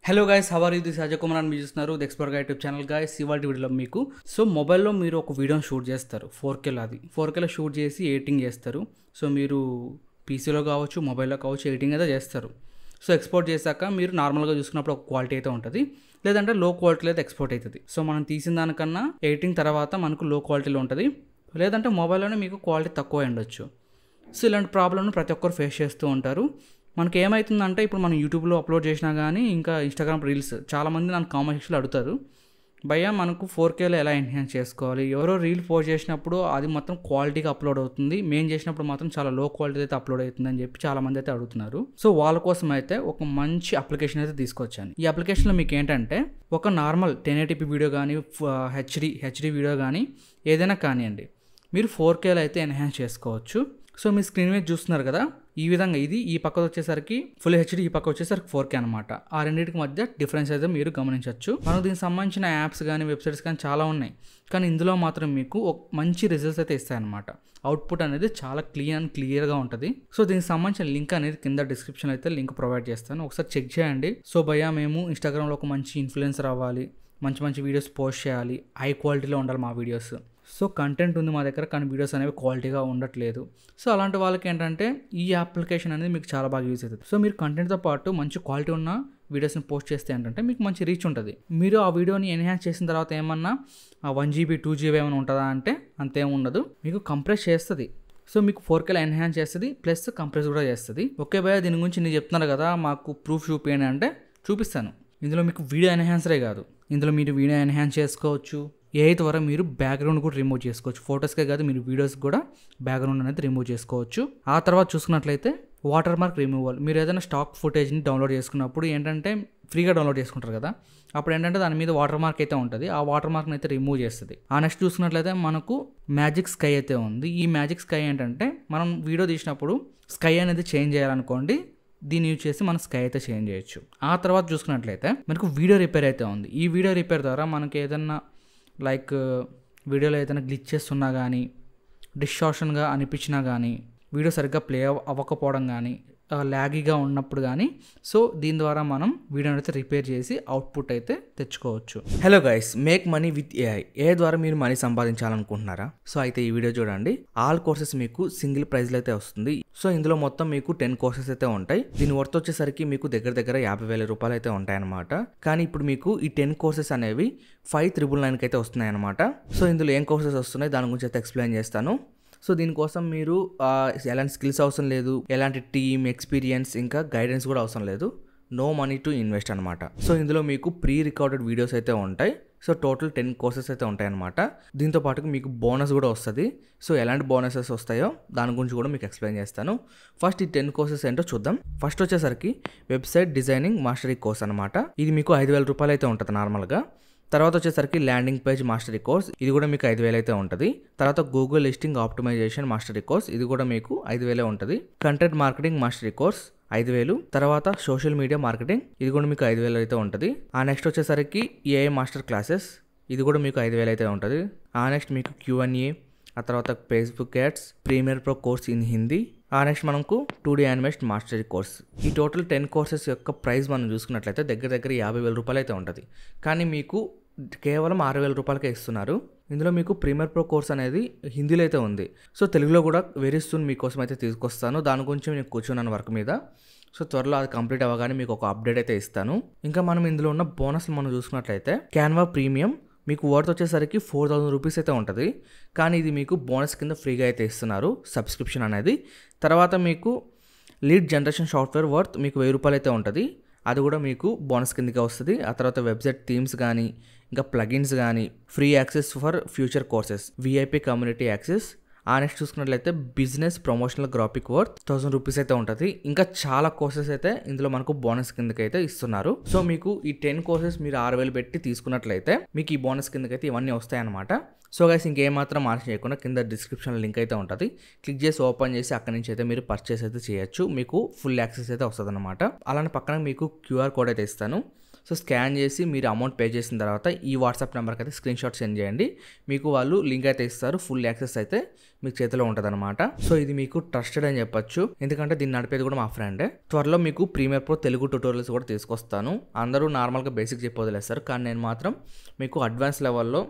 Hello guys, how are you? This Ajay Kumar అని మీరు చూస్తున్నారు the expert YouTube channel. Guys, ఇవాళ వీడియోలో మీకు మొబైల్లో మీరు ఒక వీడియోని షూట్ చేస్తారు. 4Kలో అది 4Kలో షూట్ చేసి ఎడిటింగ్ చేస్తారు. మీరు పీసీలో కావచ్చు, మొబైల్లో కావచ్చు, ఎడిటింగ్ అయితే చేస్తారు. ఎక్స్పోర్ట్ చేశాక మీరు నార్మల్గా చూసుకున్నప్పుడు ఒక క్వాలిటీ అయితే ఉంటుంది, లేదంటే లో క్వాలిటీలో అయితే ఎక్స్పోర్ట్ అవుతుంది. మనం తీసిన దానికన్నా ఎడిటింగ్ తర్వాత మనకు లో క్వాలిటీలో ఉంటుంది, లేదంటే మొబైల్లోనే మీకు క్వాలిటీ తక్కువ ఉండొచ్చు. ఇలాంటి ప్రాబ్లమ్ను ప్రతి ఒక్కరు ఫేస్ చేస్తూ ఉంటారు. మనకి ఏమవుతుందంటే, ఇప్పుడు మనం యూట్యూబ్లో అప్లోడ్ చేసినా కానీ, ఇంకా ఇన్స్టాగ్రామ్ రీల్స్ చాలామంది నన్ను కామెంట్ సెక్షన్లో అడుగుతారు, భయ్యా మనకు 4Kలో ఎలా ఎన్హాన్స్ చేసుకోవాలి? ఎవరో రీల్ పోస్ట్ చేసినప్పుడు అది మొత్తం క్వాలిటీగా అప్లోడ్ అవుతుంది, మేము చేసినప్పుడు మాత్రం చాలా లో క్వాలిటీ అయితే అప్లోడ్ అవుతుంది అని చెప్పి చాలామంది అయితే అడుగుతున్నారు. వాళ్ళ కోసం అయితే ఒక మంచి అప్లికేషన్ అయితే తీసుకొచ్చాను. ఈ అప్లికేషన్లో మీకు ఏంటంటే, ఒక నార్మల్ 1080p వీడియో కానీ, హెచ్డి వీడియో కానీ ఏదైనా కానివ్వండి, మీరు 4Kలో అయితే ఎన్హాన్స్ చేసుకోవచ్చు. మీ స్క్రీన్ మీద చూస్తున్నారు కదా, ఈ విధంగా ఇది ఈ పక్క వచ్చేసరికి ఫుల్ హెచ్డి, ఈ పక్క వచ్చేసరికి 4K అనమాట. ఆ రెండింటికి మధ్య డిఫరెన్స్ అయితే మీరు గమనించవచ్చు. మనకు దీనికి సంబంధించిన యాప్స్ కానీ, వెబ్సైట్స్ కానీ చాలా ఉన్నాయి, కానీ ఇందులో మాత్రం మీకు ఒక మంచి రిజల్ట్స్ అయితే ఇస్తాయన్నమాట. అవుట్పుట్ అనేది చాలా క్లియర్గా ఉంటుంది. దీనికి సంబంధించిన లింక్ అనేది కింద డిస్క్రిప్షన్ అయితే లింక్ ప్రొవైడ్ చేస్తాను, ఒకసారి చెక్ చేయండి. భయ్యా మేము ఇన్స్టాగ్రామ్లో ఒక మంచి ఇన్ఫ్లుయెన్సర్ అవ్వాలి, మంచి వీడియోస్ పోస్ట్ చేయాలి, హై క్వాలిటీలో ఉండాలి మా వీడియోస్. కంటెంట్ ఉంది మా దగ్గర, కానీ వీడియోస్ అనేవి క్వాలిటీగా ఉండట్లేదు. అలాంటి వాళ్ళకి ఏంటంటే ఈ అప్లికేషన్ అనేది మీకు చాలా బాగా యూజ్ అవుతుంది. మీరు కంటెంట్తో పాటు మంచి క్వాలిటీ ఉన్న వీడియోస్ని పోస్ట్ చేస్తే ఏంటంటే మీకు మంచి రీచ్ ఉంటుంది. మీరు ఆ వీడియోని ఎన్హాన్స్ చేసిన తర్వాత ఏమన్నా 1GB 2GB ఏమైనా ఉంటుందా అంటే అంతేం ఉండదు, మీకు కంప్రెస్ చేస్తుంది. మీకు 4Kలో ఎన్హాన్స్ చేస్తుంది, ప్లస్ కంప్రెస్ కూడా చేస్తుంది. ఓకే భయ్యా, దీని గురించి నేను చెప్తున్నారు కదా, మాకు ప్రూఫ్ చూపించండి అంటే చూపిస్తాను. ఇందులో మీకు వీడియో ఎన్హాన్సరే కాదు, ఇందులో మీరు వీడియో ఎన్హాన్స్ చేసుకోవచ్చు, AI ద్వారా మీరు బ్యాక్గ్రౌండ్ కూడా రిమూవ్ చేసుకోవచ్చు. ఫొటోస్కే కాదు, మీరు వీడియోస్ కూడా బ్యాక్గ్రౌండ్ అనేది రిమూవ్ చేసుకోవచ్చు. ఆ తర్వాత చూసుకున్నట్లయితే వాటర్ మార్క్ రిమూవల్. మీరు ఏదైనా స్టాక్ ఫుటేజ్ని డౌన్లోడ్ చేసుకున్నప్పుడు ఏంటంటే ఫ్రీగా డౌన్లోడ్ చేసుకుంటారు కదా, అప్పుడు ఏంటంటే దాని మీద వాటర్ మార్క్ అయితే ఉంటుంది, ఆ వాటర్ మార్క్ని అయితే రిమూవ్ చేస్తుంది. ఆ నెక్స్ట్ చూసుకున్నట్లయితే మనకు మ్యాజిక్ స్కై అయితే ఉంది. ఈ మ్యాజిక్ స్కై ఏంటంటే, మనం వీడియో తీసినప్పుడు స్కై అనేది చేంజ్ చేయాలనుకోండి, దీన్ని యూజ్ చేసి మనం స్కై అయితే చేంజ్ చేయొచ్చు. ఆ తర్వాత చూసుకున్నట్లయితే మనకు వీడియో రిపేర్ అయితే ఉంది. ఈ వీడియో రిపేర్ ద్వారా మనకి ఏదన్నా వీడియోలో ఏదైనా గ్లిచెస్ ఉన్నా కానీ, డిస్టార్షన్గా అనిపించినా కానీ, వీడియో సరిగ్గా ప్లే అవ్వకపోవడం కానీ, ల్యాగీగా ఉన్నప్పుడు కానీ, దీని ద్వారా మనం వీడియోని అయితే రిపేర్ చేసి అవుట్పుట్ అయితే తెచ్చుకోవచ్చు. Hello guys, make money with AI ద్వారా మీరు మనీ సంపాదించాలనుకుంటున్నారా? అయితే ఈ వీడియో చూడండి. ఆల్ కోర్సెస్ మీకు సింగిల్ ప్రైజ్లో అయితే వస్తుంది. ఇందులో మొత్తం మీకు 10 కోర్సెస్ అయితే ఉంటాయి. దీని వర్త్ వచ్చేసరికి మీకు దగ్గర 50,000 రూపాయలు అయితే ఉంటాయన్నమాట. కానీ ఇప్పుడు మీకు ఈ 10 కోర్సెస్ అనేవి 5,999కి అయితే వస్తున్నాయి అనమాట. ఇందులో ఏం కోర్సెస్ వస్తున్నాయి దాని గురించి అయితే ఎక్స్ప్లెయిన్ చేస్తాను. దీనికోసం మీరు ఎలాంటి స్కిల్స్ అవసరం లేదు, ఎలాంటి టీమ్ ఎక్స్పీరియన్స్ ఇంకా గైడెన్స్ కూడా అవసరం లేదు. నో మనీ టు ఇన్వెస్ట్ అనమాట. ఇందులో మీకు ప్రీ రికార్డెడ్ వీడియోస్ అయితే ఉంటాయి. టోటల్ 10 కోర్సెస్ అయితే ఉంటాయన్నమాట. దీంతో పాటు మీకు బోనస్ కూడా వస్తుంది. ఎలాంటి బోనసెస్ వస్తాయో దాని గురించి కూడా మీకు ఎక్స్ప్లెయిన్ చేస్తాను. ఫస్ట్ ఈ 10 కోర్సెస్ ఏంటో చూద్దాం. ఫస్ట్ వచ్చేసరికి వెబ్సైట్ డిజైనింగ్ మాస్టరీ కోర్స్ అనమాట. ఇది మీకు 5,000 రూపాయలు అయితే ఉంటుంది నార్మల్గా. తర్వాత వచ్చేసరికి ల్యాండింగ్ పేజ్ మాస్టరీ కోర్స్, ఇది కూడా మీకు 5,000 అయితే ఉంటుంది. తర్వాత Google listing optimization mastery course, ఇది కూడా మీకు 5,000 ఉంటుంది. Content marketing mastery course 5,000. తర్వాత సోషల్ మీడియా మార్కెటింగ్, ఇది కూడా మీకు 5,000 అయితే ఉంటుంది. ఆ నెక్స్ట్ వచ్చేసరికి AI మాస్టర్ క్లాసెస్, ఇది కూడా మీకు 5,000 అయితే ఉంటుంది. ఆ నెక్స్ట్ మీకు Q&A, ఆ తర్వాత Facebook ads, premiere pro course in Hindi. ఆ నెక్స్ట్ మనకు 2D యానిమేషన్ మాస్టరీ కోర్స్. ఈ టోటల్ 10 కోర్సెస్ యొక్క ప్రైస్ మనం చూసుకున్నట్లయితే దగ్గర 50,000 రూపాయలు అయితే ఉంటుంది. కానీ మీకు కేవలం 6,000 రూపాయలకే ఇస్తున్నారు. ఇందులో మీకు ప్రీమియర్ ప్రో కోర్స్ అనేది హిందీలో అయితే ఉంది. తెలుగులో కూడా వెరీ సూన్ మీకోసం అయితే తీసుకొస్తాను. దాని గురించి నేను కూర్చున్నాను వర్క్ మీద. త్వరలో అది కంప్లీట్ అవ్వగానే మీకు ఒక అప్డేట్ అయితే ఇస్తాను. ఇంకా మనం ఇందులో ఉన్న బోనస్లు మనం చూసుకున్నట్లయితే క్యాన్వా ప్రీమియం మీకు వర్త్ వచ్చేసరికి 4,000 రూపీస్ అయితే ఉంటుంది. కానీ ఇది మీకు బోనస్ కింద ఫ్రీగా అయితే ఇస్తున్నారు, సబ్స్క్రిప్షన్ అనేది. తర్వాత మీకు లీడ్ జనరేషన్ సాఫ్ట్వేర్ వర్త్ మీకు 1,000 రూపాయలు అయితే ఉంటుంది. అది కూడా మీకు బోనస్ కిందకే వస్తుంది. ఆ తర్వాత వెబ్సైట్ థీమ్స్ కానీ, ఇంకా ప్లగిన్స్ కానీ, free access for future courses, VIP community access. ఆ నెక్స్ట్ చూసుకున్నట్లయితే business promotional graphic worth 1,000 rupees అయితే ఉంటుంది. ఇంకా చాలా కోర్సెస్ అయితే ఇందులో మనకు బోనస్ కిందకైతే ఇస్తున్నారు. మీకు ఈ 10 కోర్సెస్ మీరు 6,000 పెట్టి తీసుకున్నట్లయితే మీకు ఈ బోనస్ కిందకైతే ఇవన్నీ వస్తాయన్నమాట. గైస్, ఇంకేమాత్రం ఆశ చేయకుండా కింద డిస్క్రిప్షన్ లింక్ అయితే ఉంటుంది, క్లిక్ చేసి ఓపెన్ చేసి అక్కడి నుంచి అయితే మీరు పర్చేస్ అయితే చేయొచ్చు. మీకు ఫుల్ యాక్సెస్ అయితే వస్తుంది అనమాట. అలానే పక్కన మీకు QR కోడ్ అయితే ఇస్తాను. సో స్కాన్ చేసి మీరు అమౌంట్ పే చేసిన తర్వాత ఈ వాట్సాప్ నెంబర్కి అయితే స్క్రీన్ షాట్ సెండ్ చేయండి. మీకు వాళ్ళు లింక్ అయితే ఇస్తారు. ఫుల్ యాక్సెస్ అయితే మీ చేతిలో ఉంటుంది అనమాట. సో ఇది మీకు ట్రస్టెడ్ అని చెప్పొచ్చు, ఎందుకంటే దీన్ని నడిపేది కూడా మా ఫ్రెండే. త్వరలో మీకు ప్రీమియర్ ప్రో తెలుగు ట్యూటోరియల్స్ కూడా తీసుకొస్తాను. అందరూ నార్మల్గా బేసిక్ చెప్పి వదిలేస్తారు, కానీ నేను మాత్రం మీకు అడ్వాన్స్ లెవెల్లో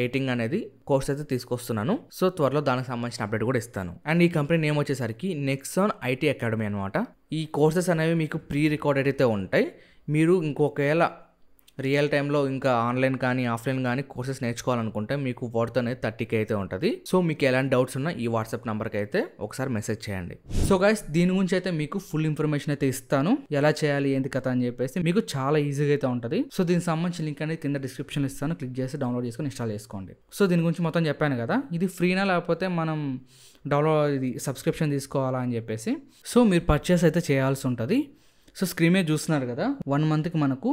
ఎడిటింగ్ అనేది కోర్స్ అయితే తీసుకొస్తున్నాను. సో త్వరలో దానికి సంబంధించిన అప్డేట్ కూడా ఇస్తాను. అండ్ ఈ కంపెనీ నేమ్ వచ్చేసరికి నెక్సాన్ ఐటీ అకాడమీ అనమాట. ఈ కోర్సెస్ అనేవి మీకు ప్రీ రికార్డెడ్ అయితే ఉంటాయి. మీరు ఇంకొకవేళ రియల్ టైంలో ఇంకా ఆన్లైన్ కానీ ఆఫ్లైన్ కానీ కోర్సెస్ నేర్చుకోవాలనుకుంటే మీకు వర్త్ అనేది 30K అయితే ఉంటుంది. సో మీకు ఎలాంటి డౌట్స్ ఉన్నా ఈ వాట్సాప్ నెంబర్కి అయితే ఒకసారి మెసేజ్ చేయండి. సో గైస్, దీని గురించి అయితే మీకు ఫుల్ ఇన్ఫర్మేషన్ అయితే ఇస్తాను, ఎలా చేయాలి ఏంటి కథ అని చెప్పేసి. మీకు చాలా ఈజీగా అయితే ఉంటుంది. సో దీనికి సంబంధించిన లింక్ అనేది కింద డిస్క్రిప్షన్ ఇస్తాను, క్లిక్ చేసి డౌన్లోడ్ చేసుకొని ఇన్స్టాల్ చేసుకోండి. సో దీని గురించి మొత్తం చెప్పాను కదా, ఇది ఫ్రీనా లేకపోతే మనం డౌన్లోడ్ ఇది సబ్స్క్రిప్షన్ తీసుకోవాలా అని చెప్పేసి. సో మీరు పర్చేస్ అయితే చేయాల్సి ఉంటుంది. సో స్క్రీన్ మీద చూస్తున్నారు కదా, 1 మంత్కి మనకు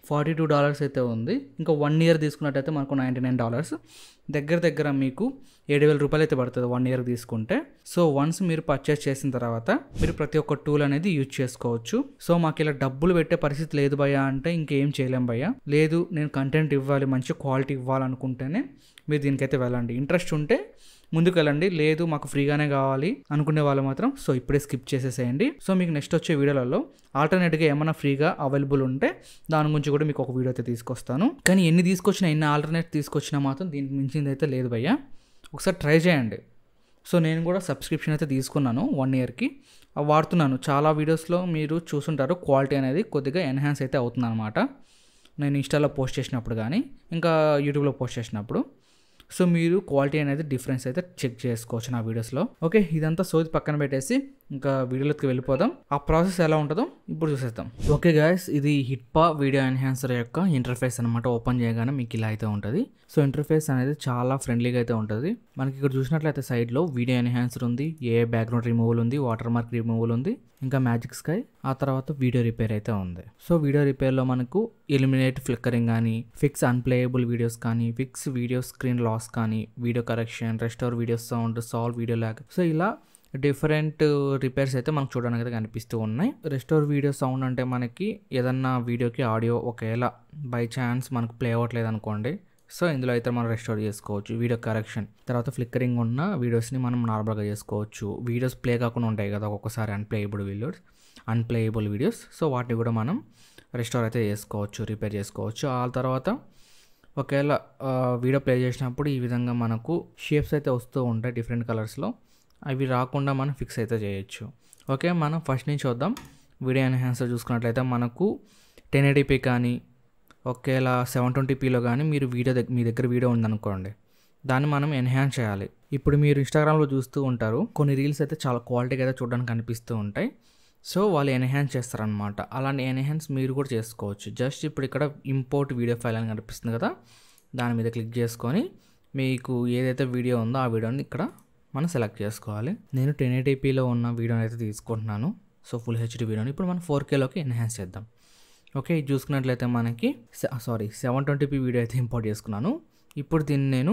$42 అయితే ఉంది. ఇంకా 1 year తీసుకున్నట్టయితే మనకు $99. దగ్గర మీకు 7,000 రూపాయలు అయితే పడుతుంది 1 year తీసుకుంటే. సో వన్స్ మీరు పర్చేస్ చేసిన తర్వాత మీరు ప్రతి ఒక్క టూల్ అనేది యూజ్ చేసుకోవచ్చు. సో మాకు ఇలా డబ్బులు పెట్టే పరిస్థితి లేదు భయ్యా అంటే ఇంకేం చేయలేం భయ్యా. లేదు నేను కంటెంట్ ఇవ్వాలి, మంచి క్వాలిటీ ఇవ్వాలనుకుంటేనే మీరు దీనికైతే వెళ్ళండి. ఇంట్రెస్ట్ ఉంటే ముందుకు వెళ్ళండి, లేదు మాకు ఫ్రీగానే కావాలి అనుకునే వాళ్ళు మాత్రం సో ఇప్పుడే స్కిప్ చేసేసేయండి. సో మీకు నెక్స్ట్ వచ్చే వీడియోలలో ఆల్టర్నేట్గా ఏమైనా ఫ్రీగా అవైలబుల్ ఉంటే దాని గురించి కూడా మీకు ఒక వీడియో అయితే తీసుకొస్తాను. కానీ ఎన్ని ఆల్టర్నేట్ తీసుకొచ్చినా మాత్రం దీనికి మించింది అయితే లేదు భయ్యా. ఒకసారి ట్రై చేయండి. సో నేను కూడా సబ్స్క్రిప్షన్ అయితే తీసుకున్నాను 1 yearకి, వాడుతున్నాను. చాలా వీడియోస్లో మీరు చూసుంటారు క్వాలిటీ అనేది కొద్దిగా ఎన్హాన్స్ అయితే అవుతుంది అనమాట, నేను ఇన్స్టాలో పోస్ట్ చేసినప్పుడు కానీ ఇంకా యూట్యూబ్లో పోస్ట్ చేసినప్పుడు. సో మీరు క్వాలిటీ అనేది డిఫరెన్స్ అయితే చెక్ చేసుకోవచ్చు నా వీడియోస్లో. ఓకే, ఇదంతా సోది పక్కన పెట్టేసి ఇంకా వీడియోలోకి వెళ్ళిపోదాం. ఆ ప్రాసెస్ ఎలా ఉంటుందో ఇప్పుడు చూసేద్దాం. ఓకే గైస్, ఇది హిట్పా వీడియో ఎన్హాన్సర్ యొక్క ఇంటర్ఫేస్ అనమాట. ఓపెన్ చేయగానే మీకు ఇలా అయితే ఉంటుంది. సో ఇంటర్ఫేస్ అనేది చాలా ఫ్రెండ్లీగా అయితే ఉంటుంది. మనకి ఇక్కడ చూసినట్లయితే సైడ్లో వీడియో ఎన్హాన్సర్ ఉంది, ఏ బ్యాక్గ్రౌండ్ రిమూవల్ ఉంది, వాటర్ మార్క్ రిమూవల్ ఉంది, ఇంకా మ్యాజిక్ స్కై, ఆ తర్వాత వీడియో రిపేర్ అయితే ఉంది. సో వీడియో రిపేర్లో మనకు ఎలిమినేట్ ఫ్లిక్కరింగ్ కానీ, ఫిక్స్ అన్ప్లేయబుల్ వీడియోస్ కానీ, ఫిక్స్ వీడియో స్క్రీన్ లాస్ కానీ, video correction, restore video sound, solve video lag, so ఇలా డిఫరెంట్ రిపేర్స్ అయితే మనకు చూడడానికి అయితే కనిపిస్తూ ఉన్నాయి. రెస్టోర్ వీడియో సౌండ్ అంటే మనకి ఏదన్నా వీడియోకి ఆడియో ఒకవేళ బై ఛాన్స్ మనకు ప్లే అవ్వట్లేదు అనుకోండి, సో ఇందులో అయితే మనం రెస్టోర్ చేసుకోవచ్చు. వీడియో కరెక్షన్, తర్వాత ఫ్లిక్కరింగ్ ఉన్న వీడియోస్ని మనం నార్మల్గా చేసుకోవచ్చు. వీడియోస్ ప్లే కాకుండా ఉంటాయి కదా ఒక్కొక్కసారి అన్ప్లేయబుల్ వీడియోస్, సో వాటిని కూడా మనం రెస్టోర్ అయితే చేసుకోవచ్చు, రిపేర్ చేసుకోవచ్చు. ఆ తర్వాత ఒకవేళ వీడియో ప్లే చేసినప్పుడు ఈ విధంగా మనకు షేప్స్ అయితే వస్తూ ఉంటాయి డిఫరెంట్ కలర్స్లో, అవి రాకుండా మనం ఫిక్స్ అయితే చేయొచ్చు. ఓకే, మనం ఫస్ట్ నుంచి చూద్దాం. వీడియో ఎన్హాన్సర్ చూసుకున్నట్లయితే మనకు 1080p కానీ ఒకవేళ 720pలో కానీ మీ దగ్గర వీడియో ఉందనుకోండి, దాన్ని మనం ఎన్హాన్స్ చేయాలి. ఇప్పుడు మీరు ఇన్స్టాగ్రామ్లో చూస్తూ ఉంటారు, కొన్ని రీల్స్ అయితే చాలా క్వాలిటీగా అయితే చూడడానికి కనిపిస్తూ ఉంటాయి. సో వాళ్ళు ఎన్హాన్స్ చేస్తారనమాట. అలాంటి ఎన్హాన్స్ మీరు కూడా చేసుకోవచ్చు. జస్ట్ ఇప్పుడు ఇక్కడ ఇంపోర్ట్ వీడియో ఫైల్ అని కనిపిస్తుంది కదా, దాని మీద క్లిక్ చేసుకొని మీకు ఏదైతే వీడియో ఉందో ఆ వీడియోని ఇక్కడ మనం సెలెక్ట్ చేసుకోవాలి. నేను 1080pలో ఉన్న వీడియోని అయితే తీసుకుంటున్నాను. సో ఫుల్ హెచ్డి వీడియోని ఇప్పుడు మనం 4Kలోకి ఎన్హాన్స్ చేద్దాం. ఓకే, ఇది చూసుకున్నట్లయితే మనకి 720p వీడియో అయితే ఇంపోర్ట్ చేసుకున్నాను. ఇప్పుడు దీన్ని నేను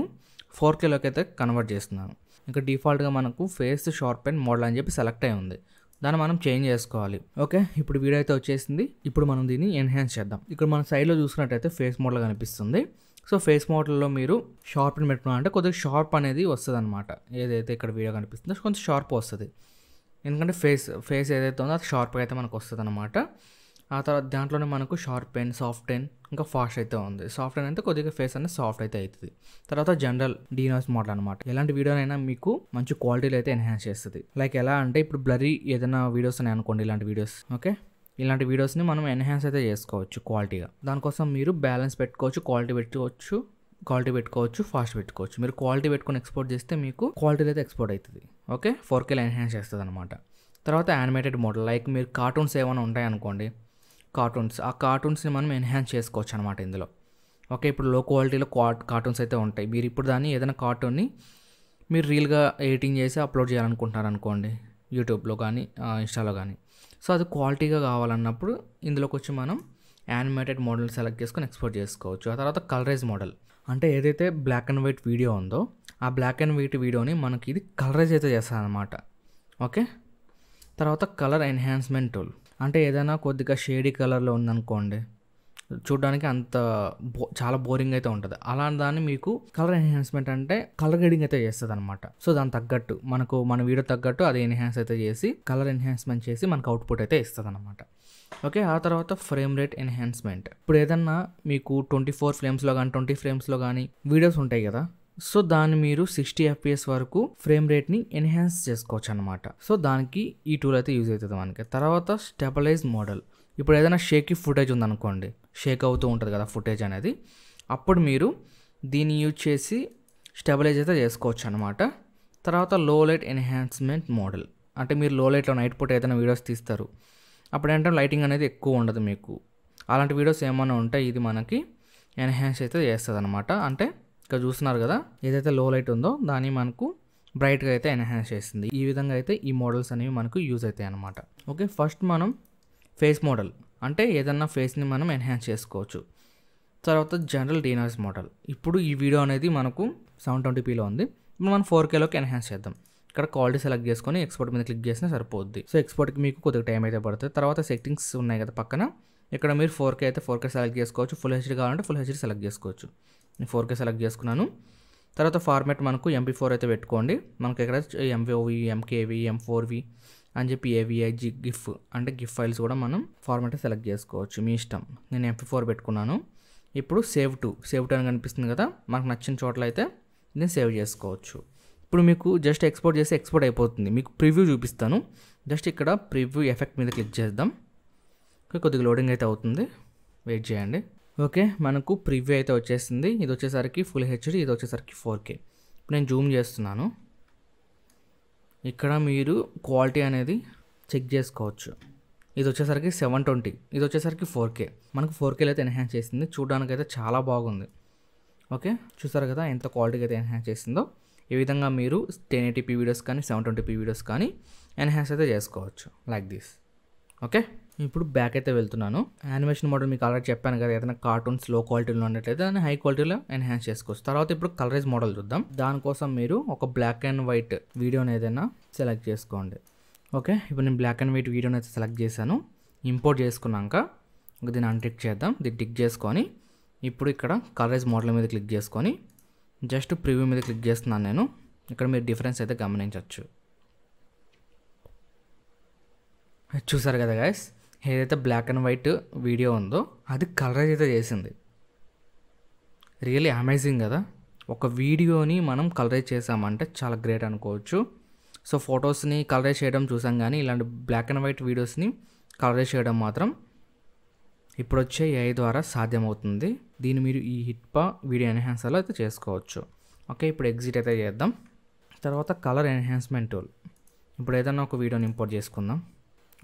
4Kలోకి అయితే కన్వర్ట్ చేస్తున్నాను. ఇంకా డిఫాల్ట్గా మనకు ఫేస్ షార్పెన్ మోడల్ అని చెప్పి సెలెక్ట్ అయి ఉంది, దాన్ని మనం చేంజ్ చేసుకోవాలి. ఓకే, ఇప్పుడు వీడియో అయితే వచ్చేసింది. ఇప్పుడు మనం దీన్ని ఎన్హాన్స్ చేద్దాం. ఇక్కడ మన సైడ్లో చూసుకున్నట్టయితే ఫేస్ మోడల్ కనిపిస్తుంది. సో ఫేస్ మోడల్లో మీరు షార్ప్ని పెట్టుకున్నారంటే కొద్దిగా షార్ప్ అనేది వస్తుంది అనమాట. ఏదైతే ఇక్కడ వీడియో కనిపిస్తుందో కొంచెం షార్ప్ వస్తుంది, ఎందుకంటే ఫేస్ ఏదైతే ఉందో అది షార్ప్గా అయితే మనకు వస్తుంది అనమాట. ఆ తర్వాత దాంట్లోనే మనకు షార్పెన్, సాఫ్టెన్, ఇంకా ఫాస్ట్ అయితే ఉంది. సాఫ్టెన్ అంటే కొద్దిగా ఫేస్ అనేది సాఫ్ట్ అయితే అవుతుంది. తర్వాత జనరల్ డీనాయిస్ మోడల్ అనమాట. ఎలాంటి వీడియోనైనా మీకు మంచి క్వాలిటీలో అయితే ఎన్హాన్స్ చేస్తుంది. లైక్ ఎలా అంటే ఇప్పుడు బ్లరీ ఏదైనా వీడియోస్ ఉన్నాయి అనుకోండి, ఇలాంటి వీడియోస్. ఓకే, ఇలాంటి వీడియోస్ని మనం ఎన్హాన్స్ అయితే చేసుకోవచ్చు క్వాలిటీగా. దానికోసం మీరు బ్యాలెన్స్ పెట్టుకోవచ్చు, క్వాలిటీ పెట్టుకోవచ్చు, ఫాస్ట్ పెట్టుకోవచ్చు. మీరు క్వాలిటీ పెట్టుకొని ఎక్స్పోర్ట్ చేస్తే మీకు క్వాలిటీలో అయితే ఎక్స్పోర్ట్ అవుతుంది. ఓకే, 4Kలో ఎన్హాన్స్ చేస్తుంది అనమాట. తర్వాత యానిమేటెడ్ మోడల్, లైక్ మీరు కార్టూన్స్ ఏమైనా ఉంటాయి అనుకోండి, ఆ కార్టూన్స్ని మనం ఎన్హాన్స్ చేసుకోవచ్చు అనమాట ఇందులో. ఓకే, ఇప్పుడు లో క్వాలిటీలో కార్టూన్స్ అయితే ఉంటాయి. మీరు ఇప్పుడు దాన్ని ఏదైనా కార్టూన్ని మీరు రీల్గా ఎడిటింగ్ చేసి అప్లోడ్ చేయాలనుకుంటున్నారు అనుకోండి, యూట్యూబ్లో కానీ ఇన్స్టాలో కానీ. సో అది క్వాలిటీగా కావాలన్నప్పుడు ఇందులోకి వచ్చి మనం యానిమేటెడ్ మోడల్ సెలెక్ట్ చేసుకొని ఎక్స్పోర్ట్ చేసుకోవచ్చు. ఆ తర్వాత కలరైజ్ మోడల్ అంటే ఏదైతే బ్లాక్ అండ్ వైట్ వీడియో ఉందో ఆ బ్లాక్ అండ్ వైట్ వీడియోని మనకి ఇది కలరైజ్ అయితే చేస్తుంది అనమాట. ఓకే, తర్వాత కలర్ ఎన్హాన్స్మెంట్ టూల్ అంటే ఏదైనా కొద్దిగా షేడీ కలర్లో ఉందనుకోండి, చూడడానికి అంత చాలా బోరింగ్ అయితే ఉంటుంది. అలాంటి దాన్ని మీకు కలర్ ఎన్హాన్స్మెంట్ అంటే కలర్ గ్రేడింగ్ అయితే చేస్తుంది అనమాట. సో దాని తగ్గట్టు మన వీడియో తగ్గట్టు అది ఎన్హాన్స్ అయితే చేసి కలర్ ఎన్హాన్స్మెంట్ చేసి మనకు అవుట్పుట్ అయితే ఇస్తుంది అనమాట. ఓకే, ఆ తర్వాత ఫ్రేమ్ రేట్ ఎన్హాన్స్మెంట్. ఇప్పుడు ఏదన్నా మీకు 24 ఫ్రేమ్స్లో కానీ 20 ఫ్రేమ్స్లో కానీ వీడియోస్ ఉంటాయి కదా, సో దాన్ని మీరు 60 FPS వరకు ఫ్రేమ్ రేట్ని ఎన్హాన్స్ చేసుకోవచ్చు అనమాట. సో దానికి ఈ టూల్ అయితే యూజ్ అవుతుంది మనకి. తర్వాత స్టెబిలైజ్ మోడల్. ఇప్పుడు ఏదైనా షేకీ ఫుటేజ్ ఉందనుకోండి, షేక్ అవుతూ ఉంటుంది కదా ఫుటేజ్ అనేది, అప్పుడు మీరు దీన్ని యూజ్ చేసి స్టెబిలైజ్ అయితే చేసుకోవచ్చు అనమాట. తర్వాత లో లైట్ ఎన్హాన్స్మెంట్ మోడల్. అంటే మీరు లో లైట్లో నైట్ పూట ఏదైనా వీడియోస్ తీస్తారు, అప్పుడు ఏంటంటే లైటింగ్ అనేది ఎక్కువ ఉండదు మీకు. అలాంటి వీడియోస్ ఏమైనా ఉంటే ఇది మనకి ఎన్హాన్స్ అయితే చేస్తుంది అనమాట. అంటే ఇక్కడ చూస్తున్నారు కదా, ఏదైతే లో లైట్ ఉందో దాన్ని మనకు బ్రైట్గా అయితే ఎన్హాన్స్ చేస్తుంది. ఈ విధంగా అయితే ఈ మోడల్స్ అనేవి మనకు యూజ్ అవుతాయి అనమాట. ఓకే, ఫస్ట్ మనం ఫేస్ మోడల్, అంటే ఏదన్నా ఫేస్ని మనం ఎన్హాన్స్ చేసుకోవచ్చు. తర్వాత జనరల్ డీనాయిస్ మోడల్. ఇప్పుడు ఈ వీడియో అనేది మనకు 720pలో ఉంది, ఇప్పుడు మనం 4Kలోకి ఎన్హాన్స్ చేద్దాం. ఇక్కడ క్వాలిటీ సెలెక్ట్ చేసుకొని ఎక్స్పోర్ట్ మీద క్లిక్ చేసినా సరిపోద్ది. సో ఎక్స్పోర్ట్కి మీకు కొద్దిగా టైం అయితే పడుతుంది. తర్వాత సెట్టింగ్స్ ఉన్నాయి కదా పక్కన, ఇక్కడ మీరు 4K అయితే 4K సెలెక్ట్ చేసుకోవచ్చు, ఫుల్ హెచ్డీ కావాలంటే ఫుల్ హెచ్డీ సెలెక్ట్ చేసుకోవచ్చు. నేను 4K సెలెక్ట్ చేసుకున్నాను. తర్వాత ఫార్మాట్ మనకు MP4 అయితే పెట్టుకోండి. మనకి ఇక్కడ MVOV, MKV, M4V అని చెప్పి AVI, GIF అంటే గిఫ్ ఫైల్స్ కూడా మనం ఫార్మాట్ సెలెక్ట్ చేసుకోవచ్చు, మీ ఇష్టం. నేను MP4 పెట్టుకున్నాను. ఇప్పుడు సేవ్ టు అని కనిపిస్తుంది కదా, మనకు నచ్చిన చోట్ల అయితే నేను సేవ్ చేసుకోవచ్చు. ఇప్పుడు మీకు జస్ట్ ఎక్స్పోర్ట్ చేసి ఎక్స్పోర్ట్ అయిపోతుంది. మీకు ప్రివ్యూ చూపిస్తాను. జస్ట్ ఇక్కడ ప్రివ్యూ ఎఫెక్ట్ మీద క్లిక్ చేద్దాం. కొద్దిగా లోడింగ్ అయితే అవుతుంది, వెయిట్ చేయండి. ఓకే, మనకు ప్రివ్యూ అయితే వచ్చేసింది. ఇది వచ్చేసరికి ఫుల్ హెచ్డీ, ఇది వచ్చేసరికి 4K. ఇప్పుడు నేను జూమ్ చేస్తున్నాను. ఇక్కడ మీరు క్వాలిటీ అనేది చెక్ చేసుకోవచ్చు. ఇది వచ్చేసరికి 720, ఇది వచ్చేసరికి 4K. మనకు 4Kలో అయితే ఎన్హాన్స్ చేసింది, చూడడానికి అయితే చాలా బాగుంది. ఓకే, చూసారు కదా ఎంత క్వాలిటీగా అయితే ఎన్హాన్స్ చేసిందో. ఈ విధంగా మీరు 1080p వీడియోస్ కానీ 720p వీడియోస్ కానీ ఎన్హాన్స్ అయితే చేసుకోవచ్చు లైక్ దిస్. ఓకే, ఇప్పుడు బ్యాక్ అయితే వెళ్తున్నాను. యానిమేషన్ మోడల్ మీకు ఆల్రెడీ చెప్పాను కదా, ఏదైనా కార్టూన్స్ లో క్వాలిటీలో ఉన్నట్లయితే దాన్ని హై క్వాలిటీలో ఎన్హాన్స్ చేసుకోవచ్చు. తర్వాత ఇప్పుడు కలరైజ్ మోడల్ చూద్దాం. దానికోసం మీరు ఒక బ్లాక్ అండ్ వైట్ వీడియోని ఏదైనా సెలెక్ట్ చేసుకోండి. ఓకే, ఇప్పుడు నేను బ్లాక్ అండ్ వైట్ వీడియోని అయితే సెలెక్ట్ చేశాను. ఇంపోర్ట్ చేసుకున్నాక దీన్ని అన్టిక్ చేద్దాం. దీన్ని టిక్ చేసుకొని ఇప్పుడు ఇక్కడ కలరైజ్ మోడల్ మీద క్లిక్ చేసుకొని జస్ట్ ప్రివ్యూ మీద క్లిక్ చేస్తున్నాను నేను. ఇక్కడ మీరు డిఫరెన్స్ అయితే గమనించవచ్చు. చూసారు కదా గైస్, ఏదైతే బ్లాక్ అండ్ వైట్ వీడియో ఉందో అది కలరైజ్ అయితే చేసింది. రియల్లీ అమేజింగ్ కదా. ఒక వీడియోని మనం కలరైజ్ చేసామంటే చాలా గ్రేట్ అనుకోవచ్చు. సో ఫొటోస్ని కలరైజ్ చేయడం చూసాం, కానీ ఇలాంటి బ్లాక్ అండ్ వైట్ వీడియోస్ని కలరైజ్ చేయడం మాత్రం ఇప్పుడు వచ్చే AI ద్వారా సాధ్యమవుతుంది. దీన్ని మీరు ఈ హిట్పా వీడియో ఎన్హాన్సర్లో అయితే చేసుకోవచ్చు. ఓకే, ఇప్పుడు ఎగ్జిట్ అయితే చేద్దాం. తర్వాత కలర్ ఎన్హాన్స్మెంట్ టూల్. ఇప్పుడు ఏదైనా ఒక వీడియోని ఇంపోర్ట్ చేసుకుందాం.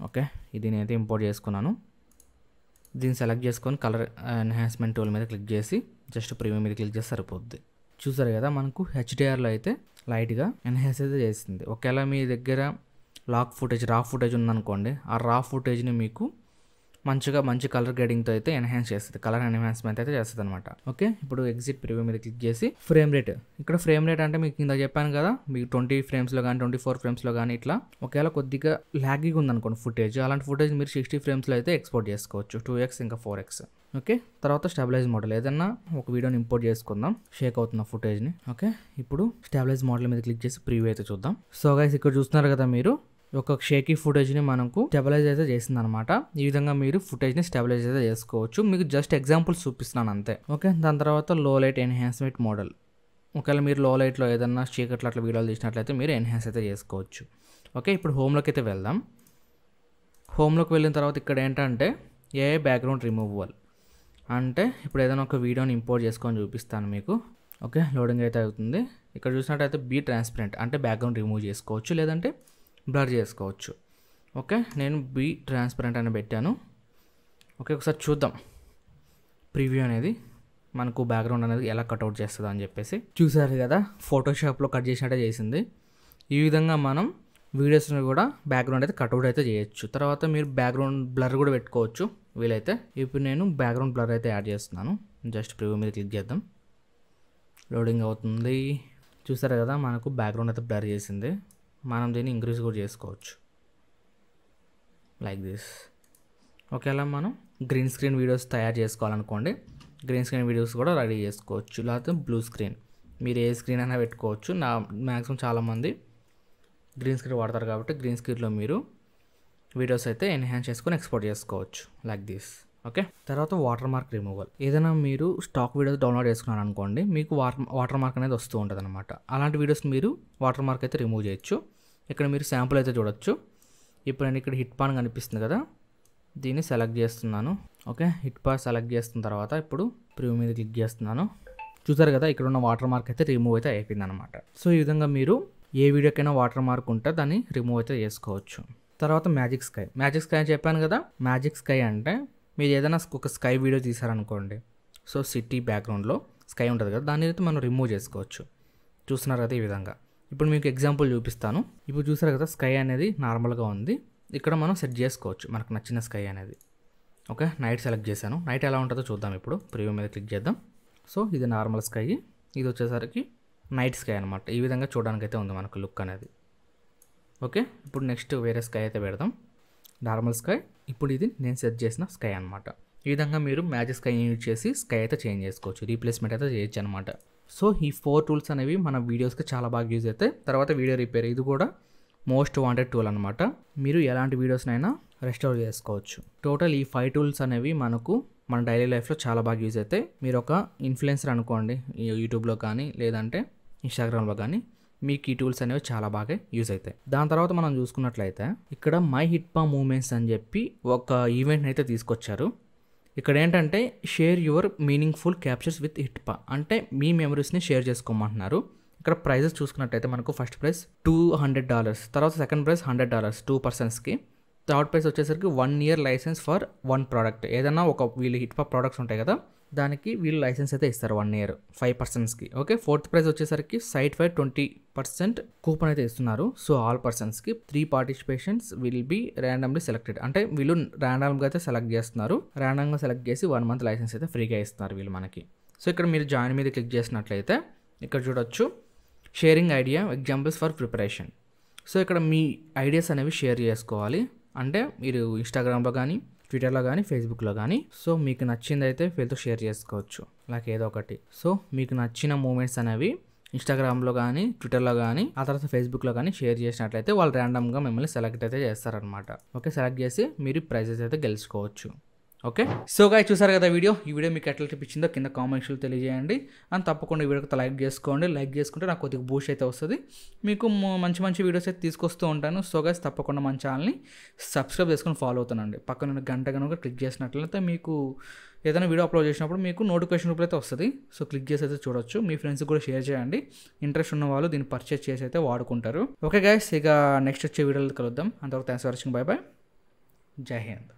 ఓకే, ఇది నేనైతే ఇంపోర్ట్ చేసుకున్నాను. దీన్ని సెలెక్ట్ చేసుకొని కలర్ ఎన్హాన్స్మెంట్ టూల్ మీద క్లిక్ చేసి జస్ట్ ప్రీమియం మీద క్లిక్ చేస్తే సరిపోద్ది. చూసారు కదా, మనకు HDRలో అయితే లైట్గా ఎన్హాన్స్ అయితే చేసింది. ఒకవేళ మీ దగ్గర రా ఫుటేజ్ ఉందనుకోండి, ఆ రా ఫుటేజ్ని మీకు మంచి కలర్ గ్రేడింగ్తో అయితే ఎన్హాన్స్ చేస్తుంది, కలర్ ఎన్హాన్స్మెంట్ అయితే చేస్తుంది అనమాట. ఓకే, ఇప్పుడు ఎగ్జిట్ ప్రివ్యూ మీద క్లిక్ చేసి ఫ్రేమ్ రేట్. ఇక్కడ ఫ్రేమ్ రేట్ అంటే మీకు కింద చెప్పాను కదా, మీకు 20 ఫ్రేమ్స్లో కానీ 24 ఫ్రేమ్స్లో కానీ ఇట్లా ఒకవేళ కొద్దిగా ల్యాగీగా ఉందనుకోండి ఫుటేజ్, అలాంటి ఫుటేజ్ మీరు 60 ఫ్రేమ్స్లో అయితే ఎక్స్పోర్ట్ చేసుకోవచ్చు, 2x ఇంకా 4x. ఓకే, తర్వాత స్టెబిలైజ్ మోడల్. ఏదన్నా ఒక వీడియోని ఇంపోర్ట్ చేసుకుందాం, షేక్ అవుతున్న ఫుటేజ్ని. ఓకే, ఇప్పుడు స్టెబిలైజ్ మోడల్ మీద క్లిక్ చేసి ప్రివ్యూ అయితే చూద్దాం. సో గైస్, ఇక్కడ చూస్తున్నారు కదా మీరు, ఒక షేకీ ఫుటేజ్ని మనకు స్టెబిలైజ్ అయితే చేసింది అనమాట. ఈ విధంగా మీరు ఫుటేజ్ని స్టెబిలైజ్ అయితే చేసుకోవచ్చు. మీకు జస్ట్ ఎగ్జాంపుల్స్ చూపిస్తున్నాను అంతే. ఓకే, దాని తర్వాత లో లైట్ ఎన్హాన్స్మెంట్ మోడల్. ఒకవేళ మీరు లో లైట్లో ఏదన్నా చీకట్లో అట్లా వీడియోలు తీసినట్లయితే మీరు ఎన్హాన్స్ అయితే చేసుకోవచ్చు. ఓకే, ఇప్పుడు హోమ్లోకి అయితే వెళ్దాం. హోమ్లోకి వెళ్ళిన తర్వాత ఇక్కడ ఏంటంటే AI బ్యాక్గ్రౌండ్ రిమూవల్. అంటే ఇప్పుడు ఏదైనా ఒక వీడియోని ఇంపోర్ట్ చేసుకొని చూపిస్తాను మీకు. ఓకే, లోడింగ్ అయితే అవుతుంది. ఇక్కడ చూసినట్టయితే బీ ట్రాన్స్పరెంట్ అంటే బ్యాక్గ్రౌండ్ రిమూవ్ చేసుకోవచ్చు, లేదంటే బ్లర్ చేసుకోవచ్చు. ఓకే, నేను బీ ట్రాన్స్పరెంట్ అని పెట్టాను. ఓకే, ఒకసారి చూద్దాం ప్రివ్యూ అనేది మనకు బ్యాక్గ్రౌండ్ అనేది ఎలా కట్అవుట్ చేస్తుందో అని చెప్పేసి. చూసారు కదా, ఫోటోషాప్లో కట్ చేసినట్టే చేసింది. ఈ విధంగా మనం వీడియోస్ని కూడా బ్యాక్గ్రౌండ్ అయితే కట్అవుట్ అయితే చేయొచ్చు. తర్వాత మీరు బ్యాక్గ్రౌండ్ బ్లర్ కూడా పెట్టుకోవచ్చు వీలైతే. ఇప్పుడు నేను బ్యాక్గ్రౌండ్ బ్లర్ అయితే యాడ్ చేస్తున్నాను. జస్ట్ ప్రివ్యూ మీద క్లిక్ చేద్దాం. లోడింగ్ అవుతుంది. చూసారు కదా, మనకు బ్యాక్గ్రౌండ్ అయితే బ్లర్ చేసింది. మనం దీన్ని ఇంక్రీజ్ కూడా చేసుకోవచ్చు లైక్ దిస్. ఒకవేళ మనం గ్రీన్ స్క్రీన్ వీడియోస్ తయారు చేసుకోవాలనుకోండి, గ్రీన్ స్క్రీన్ వీడియోస్ కూడా రెడీ చేసుకోవచ్చు. లేకపోతే బ్లూ స్క్రీన్, మీరు ఏ స్క్రీన్ అయినా పెట్టుకోవచ్చు. మ్యాక్సిమం చాలామంది గ్రీన్ స్క్రీన్ వాడతారు కాబట్టి గ్రీన్ స్క్రీన్లో మీరు వీడియోస్ అయితే ఎన్హాన్స్ చేసుకొని ఎక్స్పోర్ట్ చేసుకోవచ్చు లైక్ దిస్. ఓకే, తర్వాత వాటర్ మార్క్ రిమూవల్. ఏదైనా మీరు స్టాక్ వీడియోస్ డౌన్లోడ్ చేసుకున్నారు అనుకోండి, మీకు వాటర్ మార్క్ అనేది వస్తూ ఉంటుంది అనమాట. అలాంటి వీడియోస్ మీరు వాటర్ మార్క్ అయితే రిమూవ్ చేయొచ్చు. ఇక్కడ మీరు శాంపుల్ అయితే చూడొచ్చు. ఇప్పుడు నేను ఇక్కడ హిట్ పాన్ కనిపిస్తుంది కదా, దీన్ని సెలెక్ట్ చేస్తున్నాను. ఓకే, హిట్ పాన్ సెలెక్ట్ చేస్తున్న తర్వాత ఇప్పుడు ప్రివ్యూ మీద క్లిక్ చేస్తున్నాను. చూసారు కదా, ఇక్కడ ఉన్న వాటర్ మార్క్ అయితే రిమూవ్ అయితే అయిపోయింది అనమాట. సో ఈ విధంగా మీరు ఏ వీడియోకైనా వాటర్ మార్క్ ఉంటే దాన్ని రిమూవ్ అయితే చేసుకోవచ్చు. తర్వాత మ్యాజిక్ స్కై. మ్యాజిక్ స్కై అని చెప్పాను కదా, మ్యాజిక్ స్కై అంటే మీరు ఏదైనా ఒక స్కై వీడియో తీసారనుకోండి, సో సిటీ బ్యాక్గ్రౌండ్లో స్కై ఉంటుంది కదా, దాన్ని అయితే మనం రిమూవ్ చేసుకోవచ్చు. చూస్తున్నారు కదా ఈ విధంగా. ఇప్పుడు మీకు ఎగ్జాంపుల్ చూపిస్తాను. ఇప్పుడు చూసారు కదా, స్కై అనేది నార్మల్గా ఉంది. ఇక్కడ మనం సెట్ చేసుకోవచ్చు మనకు నచ్చిన స్కై అనేది. ఓకే, నైట్ సెలెక్ట్ చేశాను. నైట్ ఎలా ఉంటుందో చూద్దాం. ఇప్పుడు ప్రివ్యూ మీద క్లిక్ చేద్దాం. సో ఇది నార్మల్ స్కై, ఇది వచ్చేసరికి నైట్ స్కై అనమాట. ఈ విధంగా చూడడానికి అయితే ఉంది మనకు లుక్ అనేది. ఓకే, ఇప్పుడు నెక్స్ట్ వేరే స్కై అయితే పెడదాం, నార్మల్ స్కై. ఇప్పుడు ఇది నేను సెట్ చేసిన స్కై అనమాట. ఈ విధంగా మీరు మ్యాజిక్ స్కై యూజ్ చేసి స్కై అయితే చేంజ్ చేసుకోవచ్చు, రీప్లేస్మెంట్ అయితే చేయొచ్చు అనమాట. సో ఈ 4 టూల్స్ అనేవి మన వీడియోస్కి చాలా బాగా యూజ్ అవుతాయి. తర్వాత వీడియో రిపేర్, ఇది కూడా మోస్ట్ వాంటెడ్ టూల్ అనమాట. మీరు ఎలాంటి వీడియోస్నైనా రెస్టోర్ చేసుకోవచ్చు. టోటల్ ఈ 5 టూల్స్ అనేవి మనకు మన డైలీ లైఫ్లో చాలా బాగా యూజ్ అవుతాయి. మీరు ఒక ఇన్ఫ్లుయెన్సర్ అనుకోండి, యూట్యూబ్లో కానీ లేదంటే ఇన్స్టాగ్రామ్లో కానీ, మీకు ఈ టూల్స్ అనేవి చాలా బాగా యూజ్ అవుతాయి. దాని తర్వాత మనం చూసుకున్నట్లయితే ఇక్కడ మై హిట్పా మూమెంట్స్ అని చెప్పి ఒక ఈవెంట్ అయితే తీసుకొచ్చారు. ఇక్కడ ఏంటంటే share your meaningful captures with Hitpa, అంటే మీ మెమరీస్ని షేర్ చేసుకోమంటున్నారు. ఇక్కడ ప్రైజెస్ చూసుకున్నట్టయితే మనకు ఫస్ట్ ప్రైస్ $200, తర్వాత సెకండ్ ప్రైస్ $100 2 పర్సన్స్కి, థర్డ్ ప్రైస్ వచ్చేసరికి 1 year లైసెన్స్ ఫర్ 1 ప్రోడక్ట్. ఏదైనా ఒక వీళ్ళు హిట్పా ప్రోడక్ట్స్ ఉంటాయి కదా, దానికి వీళ్ళు లైసెన్స్ అయితే ఇస్తారు 1 year 5 పర్సన్స్కి. ఓకే, ఫోర్త్ ప్రైస్ వచ్చేసరికి సైట్ ఫై 20% కూపన్ అయితే ఇస్తున్నారు. సో ఆల్ పర్సన్స్కి 3 participations will be randomly selected, అంటే వీళ్ళు ర్యాండమ్గా అయితే సెలెక్ట్ చేస్తున్నారు. ర్యాండమ్గా సెలెక్ట్ చేసి 1 month లైసెన్స్ అయితే ఫ్రీగా ఇస్తున్నారు వీళ్ళు మనకి. సో ఇక్కడ మీరు జాయిన్ మీద క్లిక్ చేసినట్లయితే ఇక్కడ చూడొచ్చు sharing idea examples for preparation. So ఇక్కడ మీ ఐడియాస్ అనేవి షేర్ చేసుకోవాలి, అంటే మీరు ఇన్స్టాగ్రామ్లో కానీ, ట్విట్టర్లో కానీ, ఫేస్బుక్లో కానీ. సో మీకు నచ్చింది అయితే వీళ్ళతో షేర్ చేసుకోవచ్చు, లైక్ ఏదో ఒకటి. సో మీకు నచ్చిన మూమెంట్స్ అనేవి ఇన్స్టాగ్రామ్లో కానీ, ట్విట్టర్లో కానీ, ఆ తర్వాత ఫేస్బుక్లో కానీ షేర్ చేసినట్లయితే వాళ్ళు ర్యాండమ్గా మిమ్మల్ని సెలెక్ట్ అయితే చేస్తారనమాట. ఓకే, సెలెక్ట్ చేసి మీరు ప్రైజెస్ అయితే గెలుచుకోవచ్చు. ఓకే, సో గాయ్స్ చూసారు కదా వీడియో. ఈ వీడియో మీకు ఎట్లా అనిపించిందో కింద కామెంట్స్లో తెలియజేయండి. అండ్ తప్పకుండా ఈ వీడియోకి లైక్ చేసుకోండి. లైక్ చేసుకుంటే నాకు కొద్దిగా బూస్ట్ అయితే వస్తుంది. మీకు మంచి మంచి వీడియోస్ అయితే తీసుకొస్తూ ఉంటాను. సో గాయ్స్ తప్పకుండా మన ఛానల్ని సబ్స్క్రైబ్ చేసుకొని ఫాలో అవుతానండి. పక్కన గంట కనుక క్లిక్ చేసినట్లయితే మీకు ఏదైనా వీడియో అప్లోడ్ చేసినప్పుడు మీకు నోటిఫికేషన్ రూపంలో అయితే వస్తుంది. సో క్లిక్ చేసి అయితే చూడొచ్చు. మీ ఫ్రెండ్స్కి కూడా షేర్ చేయండి. ఇంట్రెస్ట్ ఉన్న వాళ్ళు దీన్ని పర్చేస్ చేసి అయితే వాడుకుంటారు. ఓకే గాయ్స్, ఇక నెక్స్ట్ వచ్చే వీడియోలో కలుద్దాం. అంతవరకు thanks for watching. By by, జై హింద్.